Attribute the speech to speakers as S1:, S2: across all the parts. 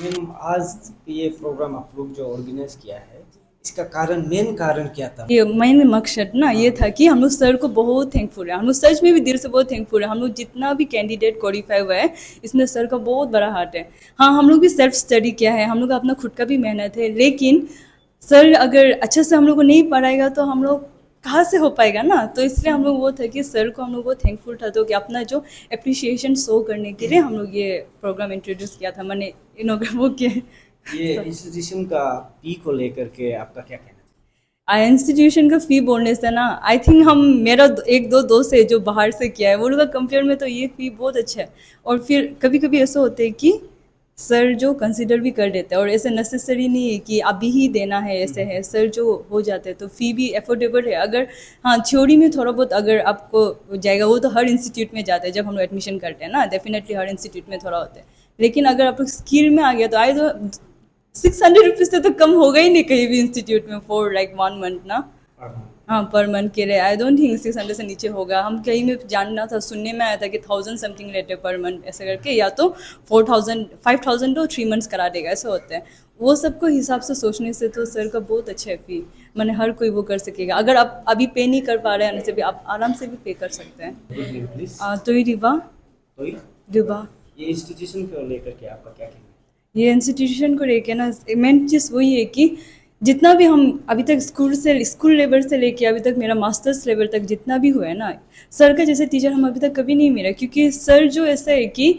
S1: Ma'am आज ये programme आप लोग जो ऑर्गेनाइज किया है इसका मेन कारण क्या था?
S2: ये मेन मकसद ना ये था कि हम लोग सर को बहुत थैंकफुल है। हम लोग सच में भी दिल से बहुत थैंकफुल है। हम लोग जितना भी कैंडिडेट क्वालिफाई हुआ है, इसमें सर का बहुत बड़ा हाथ है। हाँ, हम लोग भी सेल्फ स्टडी किया है, हम लोग का अपना खुद का भी मेहनत है, लेकिन सर अगर अच्छे से हम लोग को नहीं पढ़ाएगा तो हम लोग कहाँ से हो पाएगा ना। तो इसलिए हम लोग वो था कि सर को हम लोग बहुत थैंकफुल था, तो कि अपना जो अप्रिसिएशन शो करने के लिए हम लोग ये प्रोग्राम इंट्रोड्यूस किया था, मैंने इनोग्रेट वो किया।
S1: ये इंस्टीट्यूशन का फी को लेकर के आपका क्या कहना
S2: इंस्टीट्यूशन का फ़ी बोलने से ना, आई थिंक हम मेरा एक दो दोस्त है जो बाहर से किया है, वो लोग का कंपेयर में तो ये फ़ी बहुत अच्छा है। और फिर कभी कभी ऐसा होता है कि सर जो कंसिडर भी कर देते हैं, और ऐसे नेसेसरी नहीं है कि अभी ही देना है, ऐसे है सर जो हो जाते हैं तो फ़ी भी अफोर्डेबल है। अगर हाँ थ्योरी में थोड़ा बहुत अगर आपको जाएगा, वो तो हर इंस्टीट्यूट में जाता है जब हम लोग एडमिशन करते हैं ना, डेफिनेटली हर इंस्टीट्यूट में थोड़ा होता है। लेकिन अगर आप लोग स्किल में आ गया तो आई तो 600 रुपीज़ से तो कम होगा ही नहीं कहीं भी इंस्टीट्यूट में फॉर लाइक 1 मंथ ना।
S1: है?
S2: हाँ, पर मंथ के लिए आई डोंट थिंक 600 से नीचे होगा। हम कहीं में जानना था, सुनने में आया था कि 1000 समथिंग लेते पर मंथ ऐसे करके, या तो 4000 5000 तो 3 मंथ्स करा देगा, ऐसे होता है। वो सबको हिसाब से सोचने से तो सर का बहुत अच्छा है फी। मैंने हर कोई वो कर सकेगा। अगर आप अभी पे नहीं कर पा रहे हैं से भी आप आराम से भी पे कर सकते हैं।
S1: Good name please.
S2: तो ये रिबा
S1: तो
S2: रिबा
S1: ये इंस्टीट्यूशन को लेकर के आपका क्या कहना
S2: ये इंस्टीट्यूशन को लेके ना, मेन चीज़ वही है कि जितना भी हम अभी तक स्कूल लेवल से लेके अभी तक मेरा मास्टर्स लेवल तक जितना भी हुआ है ना, सर का जैसे टीचर हम अभी तक कभी नहीं मिला। क्योंकि सर जो ऐसा है कि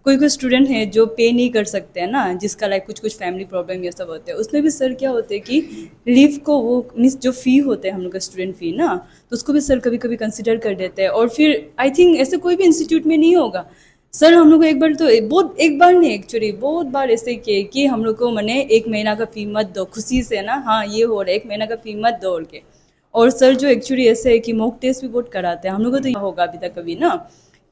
S2: कोई कोई स्टूडेंट है जो पे नहीं कर सकते हैं ना, जिसका लाइक कुछ कुछ फैमिली प्रॉब्लम ये सब होते हैं, उसमें भी सर क्या होते हैं कि लीव को वो मीन्स जो फ़ी होते हैं हम लोग का स्टूडेंट फ़ी ना, तो उसको भी सर कभी कभी कंसिडर कर देते हैं। और फिर आई थिंक ऐसे कोई भी इंस्टीट्यूट में नहीं होगा। सर हम लोग को एक बार तो बहुत, एक बार नहीं एक्चुअली बहुत बार ऐसे किए कि हम लोग को मैंने 1 महीना का फ़ी मत दो, खुशी से ना, हाँ ये हो रहा है 1 महीना का फ़ी मत दो और के। और सर जो एक्चुअली ऐसे है कि मॉक टेस्ट भी बहुत कराते हैं हम लोग को, तो ये होगा अभी तक कभी ना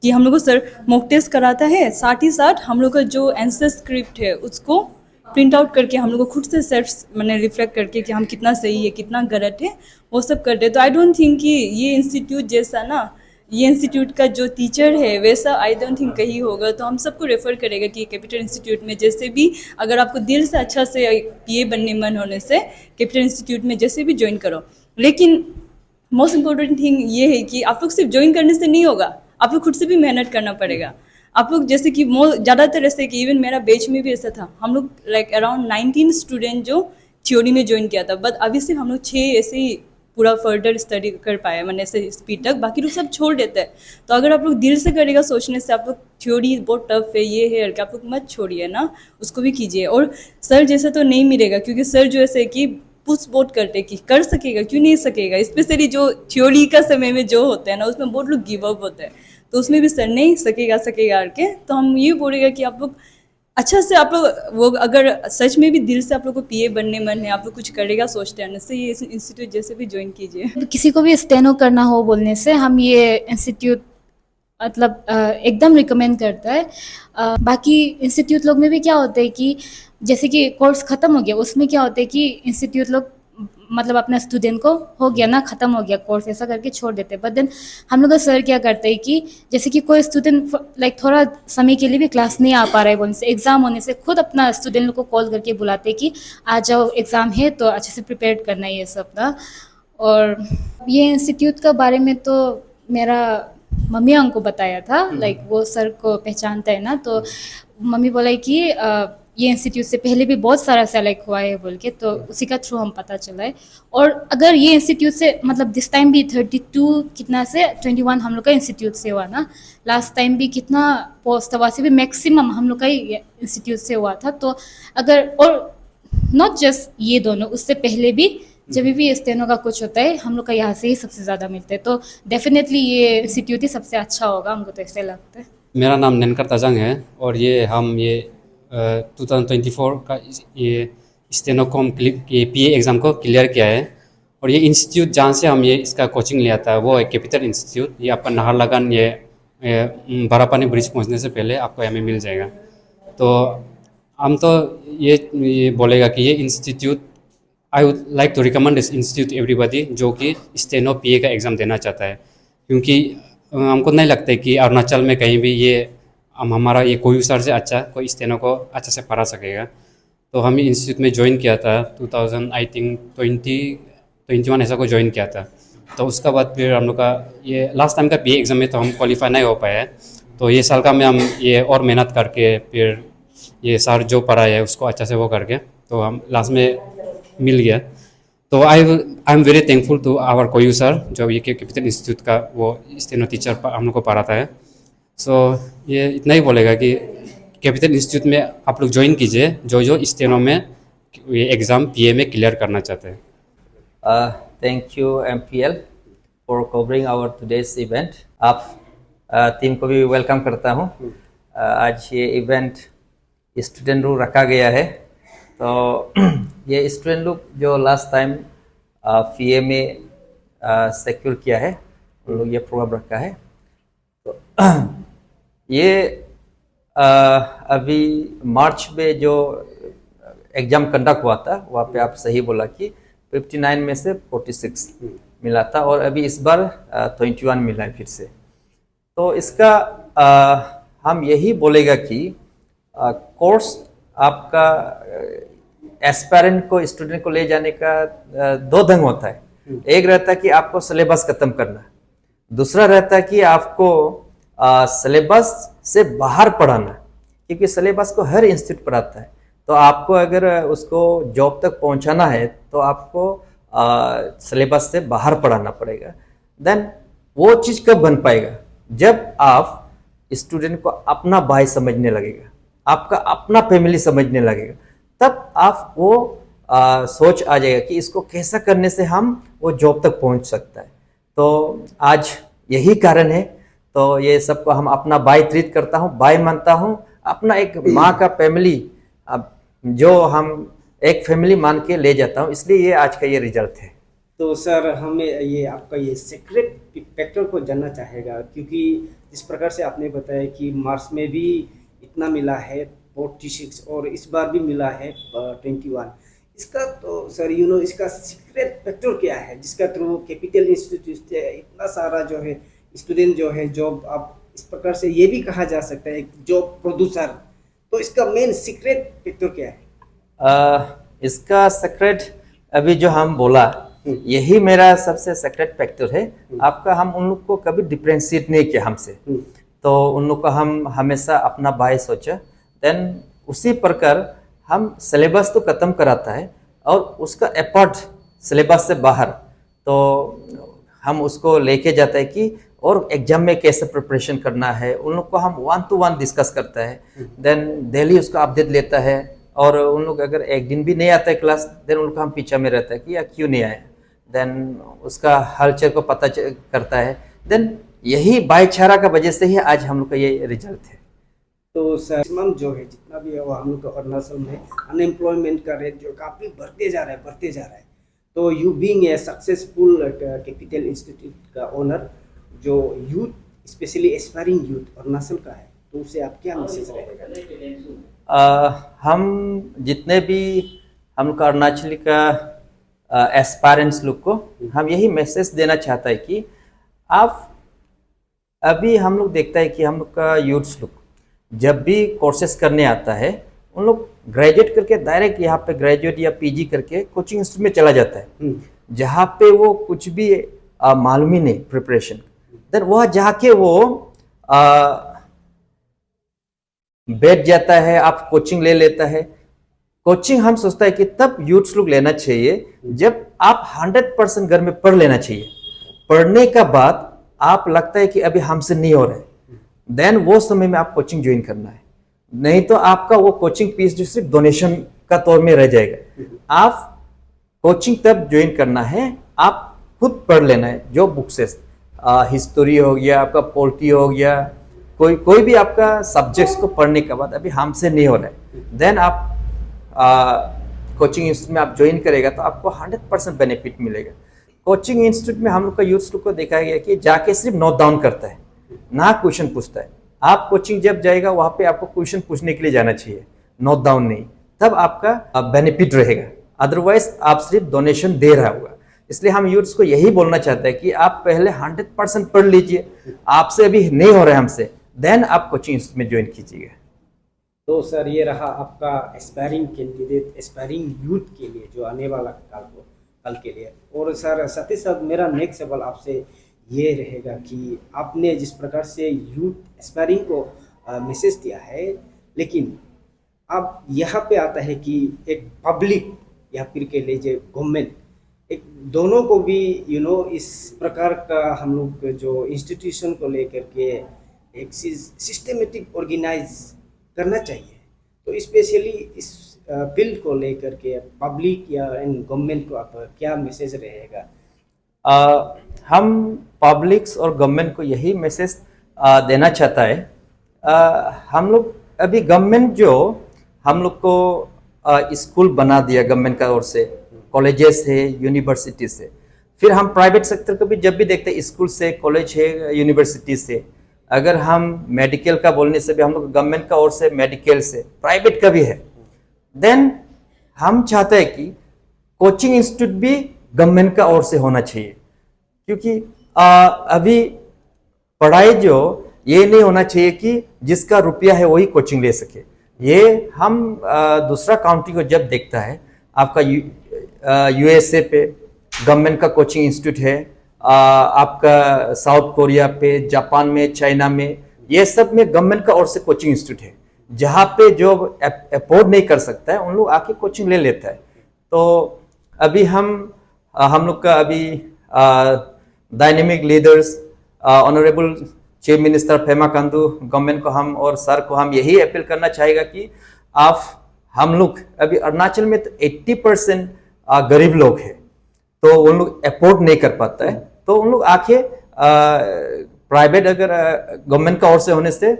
S2: कि हम लोग को सर मॉक टेस्ट कराता है, साथ ही साथ हम लोग का जो आंसर स्क्रिप्ट है उसको प्रिंट आउट करके हम लोग को खुद से सेल्फ मैंने रिफ्लेक्ट करके कि हम कितना सही है कितना गलत है वो सब करते हैं। तो आई डोंट थिंक कि ये इंस्टीट्यूट जैसा ना, ये इंस्टीट्यूट का जो टीचर है वैसा आई डोंट थिंक कहीं होगा। तो हम सबको रेफर करेगा कि कैपिटल इंस्टीट्यूट में जैसे भी, अगर आपको दिल से अच्छा से पीए बनने मन होने से कैपिटल इंस्टीट्यूट में जैसे भी ज्वाइन करो। लेकिन मोस्ट इम्पोर्टेंट थिंग ये है कि आप लोग सिर्फ ज्वाइन करने से नहीं होगा, आप लोग खुद से भी मेहनत करना पड़ेगा। आप लोग जैसे कि ज़्यादातर ऐसे कि इवन मेरा बैच में भी ऐसा था, हम लोग लाइक अराउंड 19 स्टूडेंट जो थ्योरी में ज्वाइन किया था, बट अभी सिर्फ हम लोग 6 ऐसे ही पूरा फर्दर स्टडी कर पाया, मैंने ऐसे स्पीड तक, बाकी लोग सब छोड़ देते हैं। तो अगर आप लोग दिल से करेगा सोचने से, आप लोग थ्योरी बहुत टफ है ये है कि आप लोग मत छोड़िए ना, उसको भी कीजिए। और सर जैसा तो नहीं मिलेगा, क्योंकि सर जो ऐसे कि पुश बहुत करते कि कर सकेगा क्यों नहीं सकेगा, स्पेशली जो थ्योरी का समय में जो होते हैं ना उसमें बहुत लोग गिव अप होते हैं, तो उसमें भी सर नहीं सकेगा सकेगा करके। तो हम ये बोलेगा कि आप लोग अच्छा से, आप लोग वो अगर सच में भी दिल से आप लोग को पीए बनने मन है, आप लोग कुछ करेगा सोचते हैं ना, से ये इंस्टीट्यूट जैसे भी ज्वाइन कीजिए।
S3: किसी को भी स्टेनो करना हो बोलने से हम ये इंस्टीट्यूट मतलब एकदम रिकमेंड करता है। बाकी इंस्टीट्यूट लोग में भी क्या होता है कि जैसे कि कोर्स ख़त्म हो गया, उसमें क्या होता है कि इंस्टीट्यूट लोग मतलब अपना स्टूडेंट को हो गया ना, ख़त्म हो गया कोर्स ऐसा करके छोड़ देते हैं। बट देन हम लोग का सर क्या करते हैं कि जैसे कि कोई स्टूडेंट लाइक थोड़ा समय के लिए भी क्लास नहीं आ पा रहा है बोलने से, एग्ज़ाम होने से खुद अपना स्टूडेंट लोग को कॉल करके बुलाते हैं कि आ जाओ एग्ज़ाम है तो अच्छे से प्रिपेयर करना है ये सब ना। और ये इंस्टीट्यूट का बारे में तो मेरा मम्मी हमको बताया था, लाइक वो सर को पहचानता है ना, तो मम्मी बोला कि ये इंस्टीट्यूट से पहले भी बहुत सारा सेलेक्ट हुआ है बोल के, तो उसी का थ्रू हम पता चला है। और अगर ये इंस्टीट्यूट से मतलब दिस टाइम भी 32 कितना से 21 हम लोग का इंस्टीट्यूट से हुआ ना, लास्ट टाइम भी कितना पोस्ट हुआ से भी मैक्सिमम हम लोग का ही इंस्टीट्यूट से हुआ था। तो अगर, और नॉट जस्ट ये दोनों, उससे पहले भी जब भी स्टेनो का कुछ होता है हम लोग का यहाँ से ही सबसे ज़्यादा मिलता है, तो डेफिनेटली ये इंस्टीट्यूट ही सबसे अच्छा होगा, हमको तो ऐसे लगता है।
S4: मेरा नाम ननकर ताजंग है और ये 2024 का ये स्टेनोकॉम ये पीए एग्ज़ाम को क्लियर किया है। और ये इंस्टीट्यूट जहाँ से हम ये इसका कोचिंग लिया था वो है कैपिटल इंस्टीट्यूट। ये आपका नाहरलगन ये बारापानी ब्रिज पहुँचने से पहले आपको यहाँ में मिल जाएगा। तो हम तो ये बोलेगा कि ये institute, I would like to recommend this institute everybody जो कि स्टेनो पीए का एग्ज़ाम देना चाहता है, क्योंकि हमको नहीं लगता है कि अरुणाचल में कहीं भी ये हमारा ये कोई सर से अच्छा कोई स्टेनो को अच्छा से पढ़ा सकेगा। तो हम इंस्टीट्यूट में ज्वाइन किया था 2000 आई थिंक 21 ऐसा को ज्वाइन किया था। तो उसका बाद फिर हम लोग का ये लास्ट टाइम का PA एग्ज़ाम में तो हम क्वालिफाई नहीं हो पाए हैं। तो ये साल का में हम ये और मेहनत करके फिर ये सर जो पढ़ाया है उसको अच्छा से वो करके तो हम लास्ट में मिल गया। तो I am very thankful to our कोयू सर जो ये कैपिटल इंस्टीट्यूट का वो स्टेनो टीचर हम लोग को पढ़ाता है। सो ये इतना ही बोलेगा कि कैपिटल इंस्टीट्यूट में आप लोग ज्वाइन कीजिए जो स्टेनो में ये एग्ज़ाम PA में क्लियर करना चाहते हैं।
S5: Thank you MPL for covering our today's event. आप टीम को भी वेलकम करता हूँ। आज ये इवेंट स्टूडेंट लोग रखा गया है। तो ये स्टूडेंट लोग जो लास्ट टाइम PA में सिक्योर किया है उन लोग ये प्रोग्राम रखा है। तो ये अभी मार्च में जो एग्ज़ाम कंडक्ट हुआ था वहाँ पे आप सही बोला कि 59 में से 46 मिला था और अभी इस बार 21 मिला है फिर से। तो इसका हम यही बोलेगा कि कोर्स आपका एस्पायरेंट को स्टूडेंट को ले जाने का दो ढंग होता है। एक रहता है कि आपको सिलेबस खत्म करना, दूसरा रहता है कि आपको सिलेबस से बाहर पढ़ाना, क्योंकि सिलेबस को हर इंस्टीट्यूट पढ़ाता है। तो आपको अगर उसको जॉब तक पहुंचाना है तो आपको सिलेबस से बाहर पढ़ाना पड़ेगा। देन वो चीज़ कब बन पाएगा? जब आप स्टूडेंट को अपना भाई समझने लगेगा, आपका अपना फैमिली समझने लगेगा, तब आप वो सोच आ जाएगा कि इसको कैसा करने से हम वो जॉब तक पहुंच सकता है। तो आज यही कारण है। तो ये सबको हम अपना भाई ट्रीट करता हूँ, भाई मानता हूँ, अपना एक माँ का फैमिली जो हम एक फैमिली मान के ले जाता हूँ, इसलिए ये आज का ये रिजल्ट है।
S1: तो सर हमें ये आपका ये सीक्रेट फैक्टर को जानना चाहेगा, क्योंकि जिस प्रकार से आपने बताया कि मार्च में भी इतना मिला है 46 और इस बार भी मिला है 21। इसका तो सर इसका सीक्रेट फैक्टर क्या है जिसका थ्रू कैपिटल इंस्टीट्यूट इतना सारा जो है स्टूडेंट जो है जॉब, आप इस प्रकार से ये भी कहा जा सकता है जॉब प्रोड्यूसर, तो इसका मेन सीक्रेट फैक्टर क्या है?
S5: इसका सीक्रेट अभी जो हम बोला यही मेरा सबसे सीक्रेट फैक्टर है। आपका हम उन लोग को कभी डिफ्रेंशिएट नहीं किया हमसे, तो उन लोग को हम हमेशा अपना भाई सोचा। देन उसी प्रकार हम सिलेबस तो ख़त्म कराता है और उसका एफर्ट सिलेबस से बाहर तो हम उसको लेके जाता है कि और एग्जाम में कैसे प्रिपरेशन करना है, उन लोग को हम 1 to 1 डिस्कस करता है। देन डेली उसका अपडेट लेता है और उन लोग अगर एक दिन भी नहीं आता है क्लास, देन उन लोग हम पीछे में रहता है कि यार क्यों नहीं आया, देन उसका हालचाल को पता करता है। देन यही भाईचारा का वजह से ही आज हम लोग का ये रिजल्ट है।
S1: तो सर जो है जितना भी है वो हम लोग का अरुणाचल में अनएम्प्लॉयमेंट का रेट जो काफ़ी बढ़ते जा रहा है। तो you being a successful capital institute का ओनर, जो youth specially aspiring youth Arunachal का है, तो उससे आप क्या मैसेज रहेगा?
S5: हम जितने भी हम लोग का अरुणाचली का एस्पायरेंट्स लोग को हम यही मैसेज देना चाहता है कि आप अभी हम लोग देखता है कि हम लोग का यूथ्स लोग जब भी कोर्सेस करने आता है उन लोग ग्रेजुएट करके डायरेक्ट यहाँ पे ग्रेजुएट या PG करके कोचिंग इंस्टीट्यूट में चला जाता है, जहाँ पे वो कुछ भी मालूम ही नहीं प्रिपरेशन। देन वह जाके वो बैठ जाता है, आप कोचिंग ले लेता है। कोचिंग हम सोचता है कि तब यूथ्स लोग लेना चाहिए जब आप 100% घर में पढ़ लेना चाहिए। पढ़ने का बाद आप लगता है कि अभी हमसे नहीं हो रहा है, देन वो समय में आप कोचिंग ज्वाइन करना है। नहीं तो आपका वो कोचिंग फीस जो सिर्फ डोनेशन का तौर में रह जाएगा। आप कोचिंग तब ज्वाइन करना है, आप खुद पढ़ लेना है जो बुक्सेस, हिस्ट्री हो गया, आपका पॉलिटी हो गया, कोई भी आपका सब्जेक्ट्स को पढ़ने के बाद अभी हमसे नहीं हो रहा है, देन आप कोचिंग इंस्टीट्यूट में आप ज्वाइन करेगा तो आपको 100% बेनिफिट मिलेगा। कोचिंग इंस्टीट्यूट में हम लोग का यूथ लोग को देखा गया कि जाके सिर्फ नोट डाउन करता है, ना क्वेश्चन पूछता है। आप कोचिंग जब जाएगा वहाँ पे आपको क्वेश्चन पूछने के लिए जाना चाहिए, नोट डाउन नहीं, तब आपका बेनिफिट रहेगा। अदरवाइज आप सिर्फ डोनेशन दे रहा होगा। इसलिए हम यूथ्स को यही बोलना चाहते हैं कि आप पहले 100% पढ़ लीजिए, आपसे अभी नहीं हो रहा है हमसे, देन आप कोचिंग इंस्टीट्यूट में ज्वाइन कीजिएगा।
S1: तो सर ये रहा आपका एस्पायरिंग कैंडिडेट, एस्पायरिंग यूथ के लिए जो आने वाला कल के लिए। और सर साथ ही साथ मेरा नेक्स्ट सवाल आपसे ये रहेगा कि आपने जिस प्रकार से यूथ एस्पायरिंग को मैसेज दिया है, लेकिन अब यहाँ पे आता है कि एक पब्लिक या फिर के लिए जो गवर्नमेंट, एक दोनों को भी इस प्रकार का हम लोग जो इंस्टीट्यूशन को लेकर के एक सिस्टमेटिक ऑर्गेनाइज करना चाहिए। तो स्पेशली इस फील्ड को लेकर के पब्लिक या गवर्नमेंट को आप क्या मैसेज रहेगा?
S5: हम पब्लिक्स और गवर्नमेंट को यही मैसेज देना चाहता है। हम लोग अभी गवर्नमेंट जो हम लोग को स्कूल बना दिया गवर्नमेंट का ओर से, कॉलेजेस है, यूनिवर्सिटी से, फिर हम प्राइवेट सेक्टर को भी जब भी देखते हैं स्कूल से, कॉलेज है, यूनिवर्सिटी से, अगर हम मेडिकल का बोलने से भी हम लोग गवर्नमेंट का ओर से, मेडिकल से, प्राइवेट का भी है, देन हम चाहते हैं कि कोचिंग इंस्टीट्यूट भी गवर्नमेंट का ओर से होना चाहिए। क्योंकि अभी पढ़ाई जो ये नहीं होना चाहिए कि जिसका रुपया है वही कोचिंग ले सके। ये हम दूसरा कंट्री को जब देखता है, आपका यूएसए पे गवर्नमेंट का कोचिंग इंस्टीट्यूट है, आपका साउथ कोरिया पे, जापान में, चाइना में, ये सब में गवर्नमेंट का ओर से कोचिंग इंस्टीट्यूट है, जहाँ पे जो अफोर्ड नहीं कर सकता है उन लोग आके कोचिंग ले लेता है। तो अभी हम लोग का अभी dynamic leaders, honourable chief minister Pema Khandu, government को हम और सर को हम यही अपील करना चाहेगा कि आप हम लोग अभी अरुणाचल में तो 80% गरीब लोग हैं, तो उन लोग अफोर्ड नहीं कर पाता है, तो उन लोग आके प्राइवेट अगर गवर्नमेंट का ओर से होने से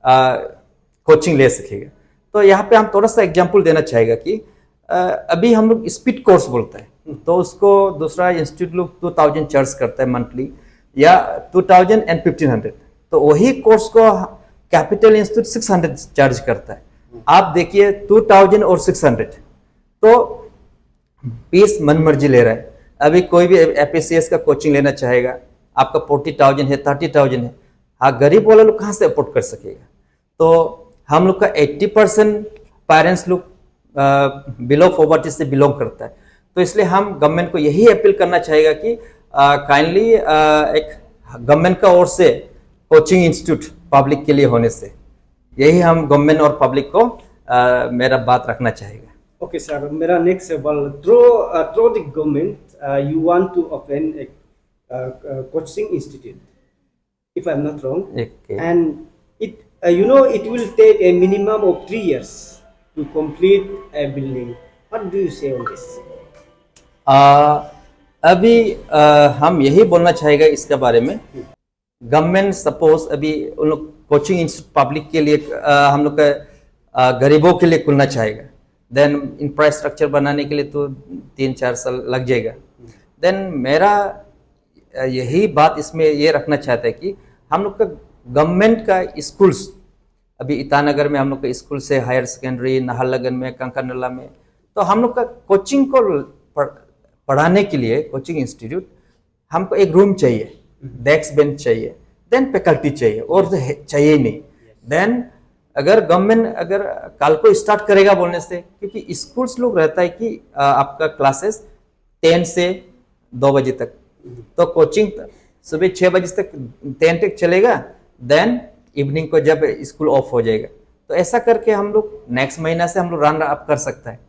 S5: कोचिंग ले सकेगा। तो यहाँ पे हम थोड़ा सा एग्जांपल देना चाहेगा कि अभी हम लोग स्पीड कोर्स बोलता है, तो उसको दूसरा इंस्टीट्यूट लोग 2000 चार्ज करता है मंथली, या 2000 and 1500, तो वही कोर्स को कैपिटल इंस्टीट्यूट 600 चार्ज करता है। आप देखिए 2000 और 600, तो फीस मन मर्जी ले रहा है। अभी कोई भी एपीसीएस का कोचिंग लेना चाहेगा, आपका 40,000 है, 30,000 है, हाँ गरीब वाला लोग कहाँ से अफोर्ड कर सकेगा? तो हम लोग का 80% पेरेंट्स लोग बिलो पॉवर्टी से बिलोंग करता है। तो इसलिए हम गवर्नमेंट को यही अपील करना चाहेगा कि काइंडली एक गवर्नमेंट का ओर से कोचिंग इंस्टीट्यूट पब्लिक के लिए होने से, यही हम गवर्नमेंट और पब्लिक को मेरा बात रखना चाहेगा।
S1: Okay, sir. मेरा next सवाल, through the government, you want to open a coaching institute, if I'm not wrong,
S5: Okay.
S1: and it it will take a minimum of 3 years to complete a building. What do you say on this?
S5: अभी हम यही बोलना चाहेगा इसके बारे में। Government suppose अभी उन लोग कोचिंग इंस्टीट्यूट पब्लिक के लिए हम लोग का गरीबों के लिए खुलना चाहेगा, देन इंफ्रास्ट्रक्चर बनाने के लिए तो 3-4 साल लग जाएगा। देन मेरा यही बात इसमें ये रखना चाहता है कि हम लोग का गवर्नमेंट का स्कूल्स, अभी ईटानगर में हम लोग का स्कूल से हायर सेकेंडरी, नाहरलगुन में, कंकरनला में, तो हम लोग का कोचिंग को पढ़ाने के लिए कोचिंग इंस्टीट्यूट हमको एक रूम चाहिए, डेस्क बेंच चाहिए, देन फैकल्टी चाहिए, और तो चाहिए नहीं। देन अगर गवर्नमेंट अगर कल को स्टार्ट करेगा बोलने से, क्योंकि स्कूल्स लोग रहता है कि आपका क्लासेस 10 से 2 बजे तक, तो कोचिंग सुबह 6 बजे तक 10 तक चलेगा, देन इवनिंग को जब स्कूल ऑफ हो जाएगा। तो ऐसा करके हम लोग नेक्स्ट महीना से हम लोग रन अप कर सकता है।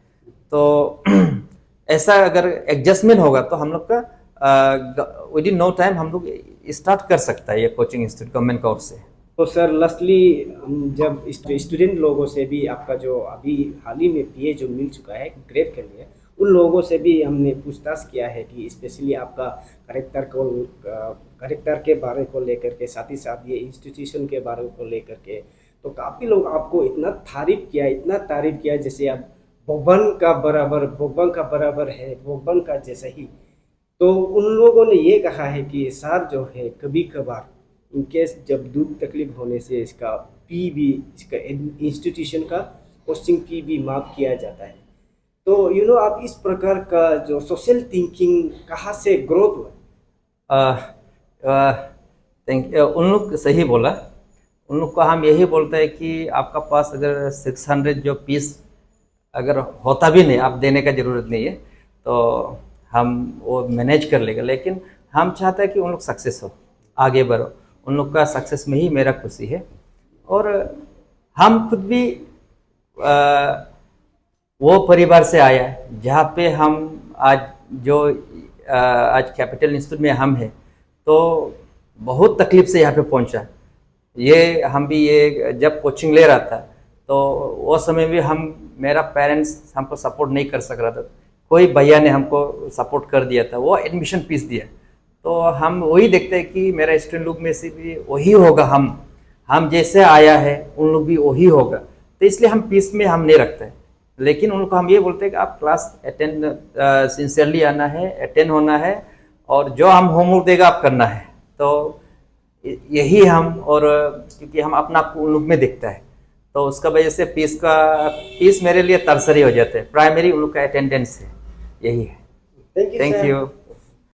S5: तो ऐसा अगर एडजस्टमेंट होगा तो हम लोग का विद इन नो टाइम हम लोग स्टार्ट कर सकता है ये कोचिंग इंस्टीट्यूट गवर्नमेंट का ओर से।
S1: तो सर लास्टली जब स्टूडेंट लोगों से भी आपका जो अभी हाल ही में पीए जो मिल चुका है ग्रेड के लिए, उन लोगों से भी हमने पूछताछ किया है कि स्पेशली आपका करेक्टर के बारे को लेकर के, साथ ही साथ ये इंस्टीट्यूशन के बारे को लेकर के, तो काफ़ी लोग आपको इतना तारीफ किया जैसे आप भगवान का बराबर है, भगवान का जैसा ही। तो उन लोगों ने ये कहा है कि सर जो है कभी कभार इनकेस जब दुख तकलीफ होने से इसका फी भी, इसका इंस्टीट्यूशन का कोचिंग फी भी माफ़ किया जाता है। तो आप इस प्रकार का जो सोशल थिंकिंग कहाँ से ग्रोथ हुआ?
S5: थैंक यू, उन लोग सही बोला। उन लोग को हम यही बोलते हैं कि आपका पास अगर 600 जो पीस अगर होता भी नहीं, आप देने का ज़रूरत नहीं है, तो हम वो मैनेज कर लेगा। लेकिन हम चाहते हैं कि उन लोग सक्सेस हो, आगे बढ़ो। उन लोग का सक्सेस में ही मेरा खुशी है। और हम खुद भी वो परिवार से आया है जहाँ पे हम आज आज कैपिटल इंस्टीट्यूट में हम हैं, तो बहुत तकलीफ से यहाँ पे पहुँचा। ये हम भी ये जब कोचिंग ले रहा था तो वो समय भी मेरा पेरेंट्स हमको सपोर्ट नहीं कर सक रहा था, कोई भैया ने हमको सपोर्ट कर दिया था, वो एडमिशन फीस दिया। तो हम वही देखते हैं कि मेरा स्टूडेंट लोग में से भी वही होगा, हम जैसे आया है उन लोग भी वही होगा, तो इसलिए हम फीस में हम नहीं रखते। लेकिन उनको हम ये बोलते हैं कि आप क्लास अटेंड सिंसियरली आना है, अटेंड होना है, और जो हम होमवर्क देगा आप करना है। तो यही हम, और क्योंकि हम अपना आप उन लोग में देखता है, तो उसका वजह से फीस मेरे लिए तरसरी हो जाते हैं। प्राइमरी उन लोग का अटेंडेंस है, यही है।
S1: Thank
S5: thank
S1: sir.
S5: यू।